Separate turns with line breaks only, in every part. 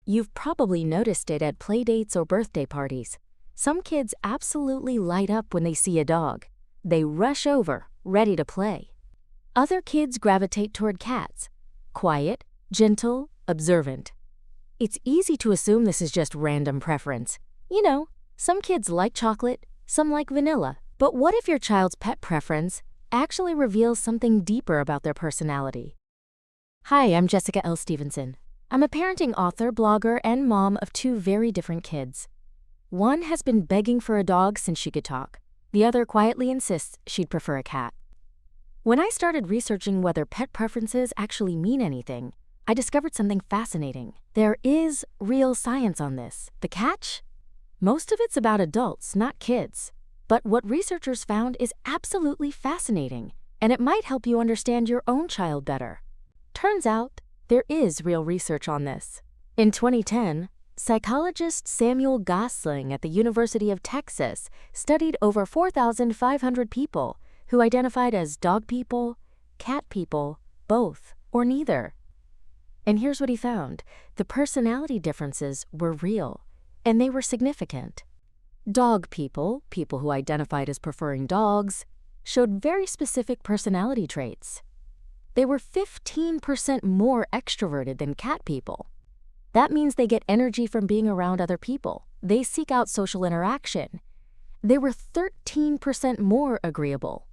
You've probably noticed it at playdates or birthday parties. Some kids absolutely light up when they see a dog. They rush over, ready to play. Other kids gravitate toward cats. Quiet, gentle, observant. It's easy to assume this is just random preference. You know, some kids like chocolate, some like vanilla. But what if your child's pet preference actually reveals something deeper about their personality? Hi, I'm Jessica L. Stevenson. I'm a parenting author, blogger, and mom of two very different kids. One has been begging for a dog since she could talk. The other quietly insists she'd prefer a cat. When I started researching whether pet preferences actually mean anything, I discovered something fascinating. There is real science on this. The catch? Most of it's about adults, not kids. But what researchers found is absolutely fascinating, and it might help you understand your own child better. Turns out, there is real research on this. In 2010, psychologist Samuel Gosling at the University of Texas studied over 4,500 people who identified as dog people, cat people, both, or neither. And here's what he found. The personality differences were real, and they were significant. Dog people, people who identified as preferring dogs, showed very specific personality traits. They were 15% more extroverted than cat people. That means they get energy from being around other people. They seek out social interaction. They were 13% more agreeable.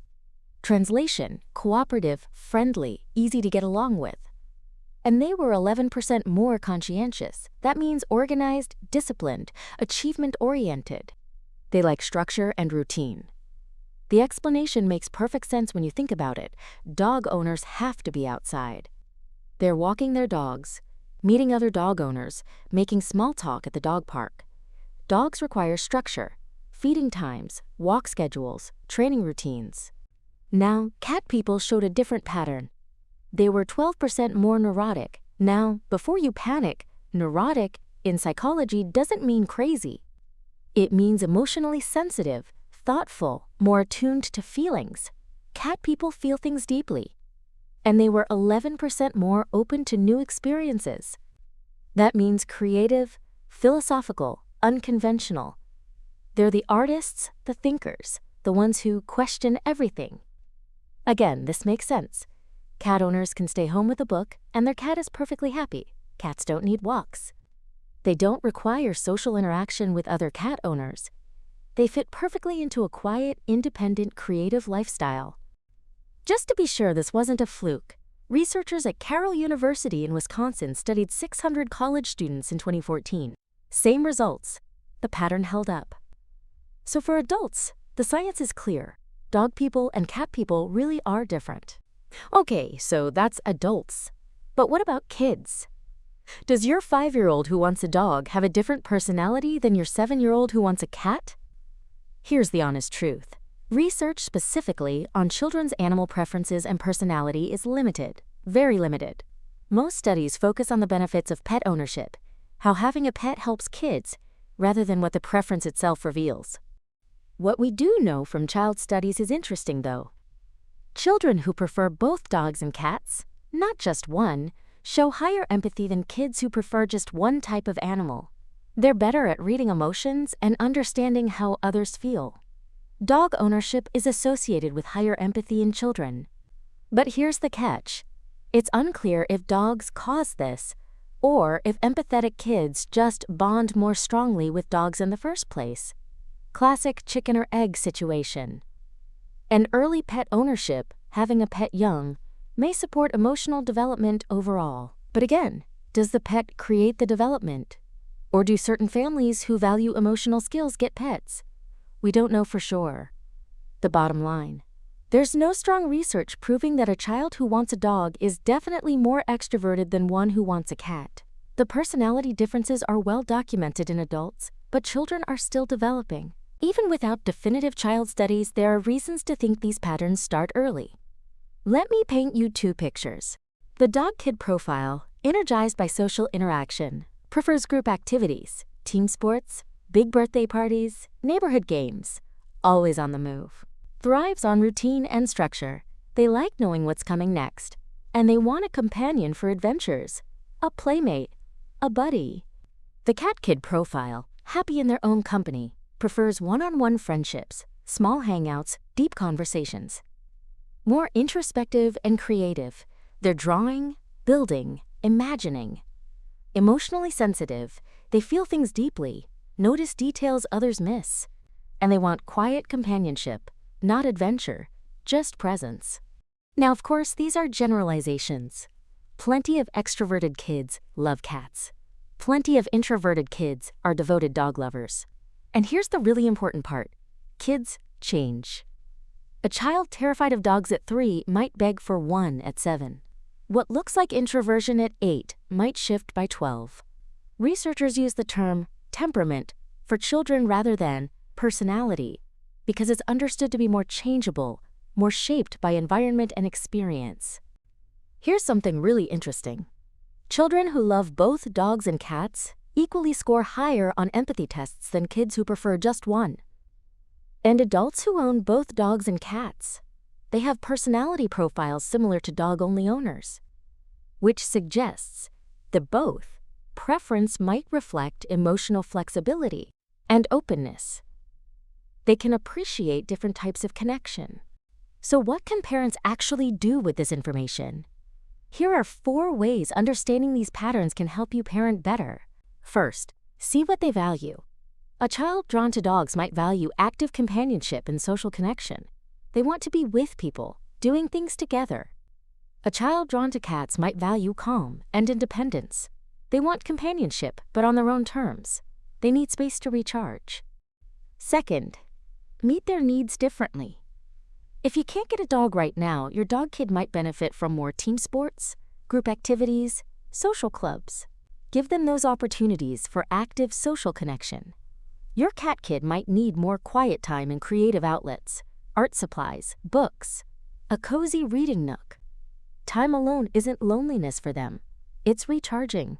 Translation: cooperative, friendly, easy to get along with. And they were 11% more conscientious. That means organized, disciplined, achievement-oriented. They like structure and routine. The explanation makes perfect sense when you think about it. Dog owners have to be outside. They're walking their dogs, meeting other dog owners, making small talk at the dog park. Dogs require structure, feeding times, walk schedules, training routines. Now, cat people showed a different pattern. They were 12% more neurotic. Now, before you panic, neurotic in psychology doesn't mean crazy. It means emotionally sensitive, thoughtful, more attuned to feelings. Cat people feel things deeply. And they were 11% more open to new experiences. That means creative, philosophical, unconventional. They're the artists, the thinkers, the ones who question everything. Again, this makes sense. Cat owners can stay home with a book, and their cat is perfectly happy. Cats don't need walks. They don't require social interaction with other cat owners. They fit perfectly into a quiet, independent, creative lifestyle. Just to be sure this wasn't a fluke, researchers at Carroll University in Wisconsin studied 600 college students in 2014. Same results. The pattern held up. So for adults, the science is clear. Dog people and cat people really are different. Okay, so that's adults. But what about kids? Does your 5-year-old who wants a dog have a different personality than your 7-year-old who wants a cat? Here's the honest truth. Research specifically on children's animal preferences and personality is limited, very limited. Most studies focus on the benefits of pet ownership, how having a pet helps kids, rather than what the preference itself reveals. What we do know from child studies is interesting, though. Children who prefer both dogs and cats, not just one, show higher empathy than kids who prefer just one type of animal. They're better at reading emotions and understanding how others feel. Dog ownership is associated with higher empathy in children. But here's the catch. It's unclear if dogs cause this, or if empathetic kids just bond more strongly with dogs in the first place. Classic chicken or egg situation. An early pet ownership, having a pet young, may support emotional development overall. But again, does the pet create the development? Or do certain families who value emotional skills get pets? We don't know for sure. The bottom line: there's no strong research proving that a child who wants a dog is definitely more extroverted than one who wants a cat. The personality differences are well documented in adults, but children are still developing. Even without definitive child studies, there are reasons to think these patterns start early. Let me paint you two pictures. The dog kid profile, energized by social interaction, prefers group activities, team sports, big birthday parties, neighborhood games, always on the move. Thrives on routine and structure. They like knowing what's coming next, and they want a companion for adventures, a playmate, a buddy. The cat kid profile, happy in their own company, prefers one-on-one friendships, small hangouts, deep conversations. More introspective and creative, they're drawing, building, imagining. Emotionally sensitive, they feel things deeply, notice details others miss, and they want quiet companionship, not adventure, just presence. Now, of course, these are generalizations. Plenty of extroverted kids love cats. Plenty of introverted kids are devoted dog lovers. And here's the really important part. Kids change. A child terrified of dogs at 3 might beg for one at 7. What looks like introversion at 8 might shift by 12. Researchers use the term temperament for children rather than personality because it's understood to be more changeable, more shaped by environment and experience. Here's something really interesting. Children who love both dogs and cats equally score higher on empathy tests than kids who prefer just one. And adults who own both dogs and cats, they have personality profiles similar to dog-only owners, which suggests that both preference might reflect emotional flexibility and openness. They can appreciate different types of connection. So what can parents actually do with this information? Here are 4 ways understanding these patterns can help you parent better. First, see what they value. A child drawn to dogs might value active companionship and social connection. They want to be with people, doing things together. A child drawn to cats might value calm and independence. They want companionship, but on their own terms. They need space to recharge. Second, meet their needs differently. If you can't get a dog right now, your dog kid might benefit from more team sports, group activities, social clubs. Give them those opportunities for active social connection. Your cat kid might need more quiet time and creative outlets, art supplies, books, a cozy reading nook. Time alone isn't loneliness for them. It's recharging.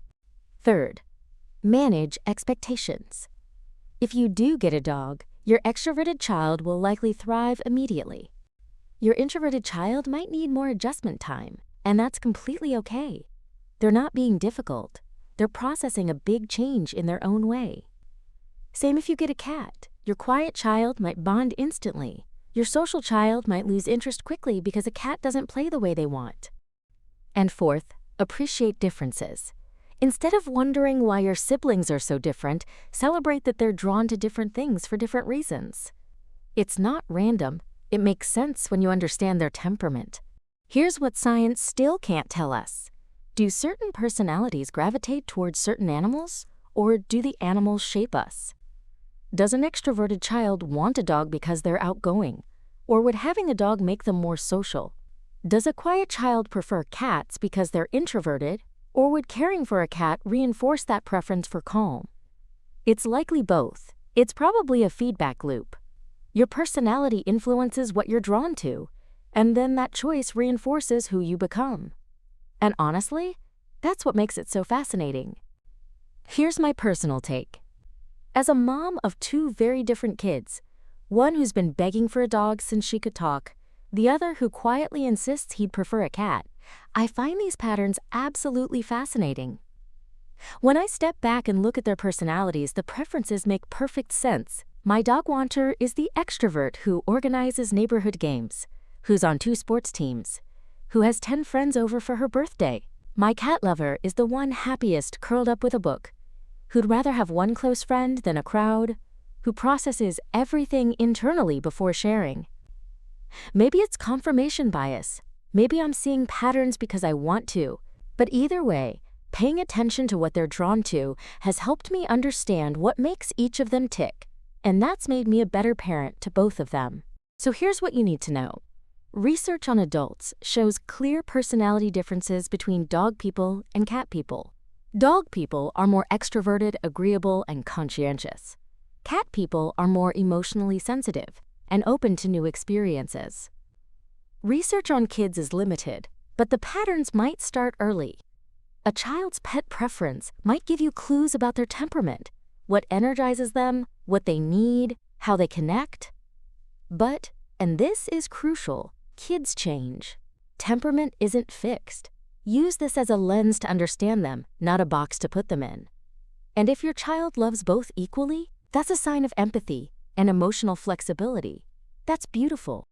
Third, manage expectations. If you do get a dog, your extroverted child will likely thrive immediately. Your introverted child might need more adjustment time, and that's completely okay. They're not being difficult. They're processing a big change in their own way. Same if you get a cat. Your quiet child might bond instantly. Your social child might lose interest quickly because a cat doesn't play the way they want. And fourth, appreciate differences. Instead of wondering why your siblings are so different, celebrate that they're drawn to different things for different reasons. It's not random. It makes sense when you understand their temperament. Here's what science still can't tell us. Do certain personalities gravitate towards certain animals, or do the animals shape us? Does an extroverted child want a dog because they're outgoing, or would having a dog make them more social? Does a quiet child prefer cats because they're introverted, or would caring for a cat reinforce that preference for calm? It's likely both. It's probably a feedback loop. Your personality influences what you're drawn to, and then that choice reinforces who you become. And honestly, that's what makes it so fascinating. Here's my personal take. As a mom of 2 very different kids, one who's been begging for a dog since she could talk, the other who quietly insists he'd prefer a cat, I find these patterns absolutely fascinating. When I step back and look at their personalities, the preferences make perfect sense. My dog wanter is the extrovert who organizes neighborhood games, who's on 2 sports teams, who has 10 friends over for her birthday. My cat lover is the one happiest curled up with a book, who'd rather have one close friend than a crowd, who processes everything internally before sharing. Maybe it's confirmation bias. Maybe I'm seeing patterns because I want to. But either way, paying attention to what they're drawn to has helped me understand what makes each of them tick. And that's made me a better parent to both of them. So here's what you need to know. Research on adults shows clear personality differences between dog people and cat people. Dog people are more extroverted, agreeable, and conscientious. Cat people are more emotionally sensitive and open to new experiences. Research on kids is limited, but the patterns might start early. A child's pet preference might give you clues about their temperament, what energizes them, what they need, how they connect. But, and this is crucial, kids change. Temperament isn't fixed. Use this as a lens to understand them, not a box to put them in. And if your child loves both equally, that's a sign of empathy and emotional flexibility. That's beautiful.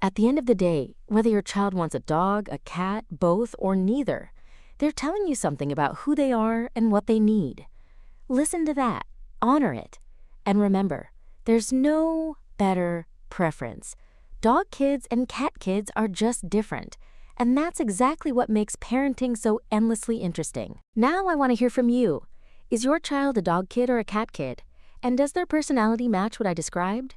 At the end of the day, whether your child wants a dog, a cat, both, or neither, they're telling you something about who they are and what they need. Listen to that, honor it, and remember, there's no better preference. Dog kids and cat kids are just different, and that's exactly what makes parenting so endlessly interesting. Now I want to hear from you. Is your child a dog kid or a cat kid? And does their personality match what I described?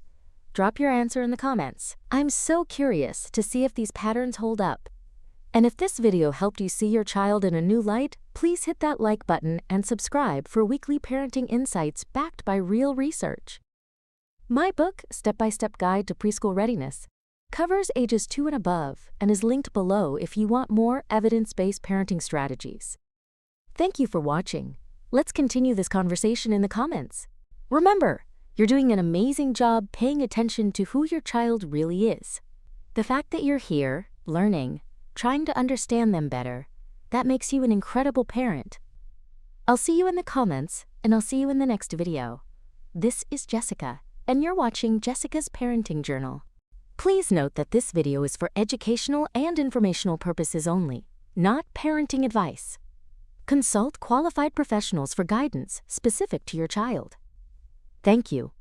Drop your answer in the comments. I'm so curious to see if these patterns hold up. And if this video helped you see your child in a new light, please hit that like button and subscribe for weekly parenting insights backed by real research. My book, Step-by-Step Guide to Preschool Readiness, covers ages 2 and above and is linked below if you want more evidence-based parenting strategies. Thank you for watching. Let's continue this conversation in the comments. Remember, you're doing an amazing job paying attention to who your child really is. The fact that you're here, learning, trying to understand them better, that makes you an incredible parent. I'll see you in the comments, and I'll see you in the next video. This is Jessica, and you're watching Jessica's Parenting Journal. Please note that this video is for educational and informational purposes only, not parenting advice. Consult qualified professionals for guidance specific to your child. Thank you.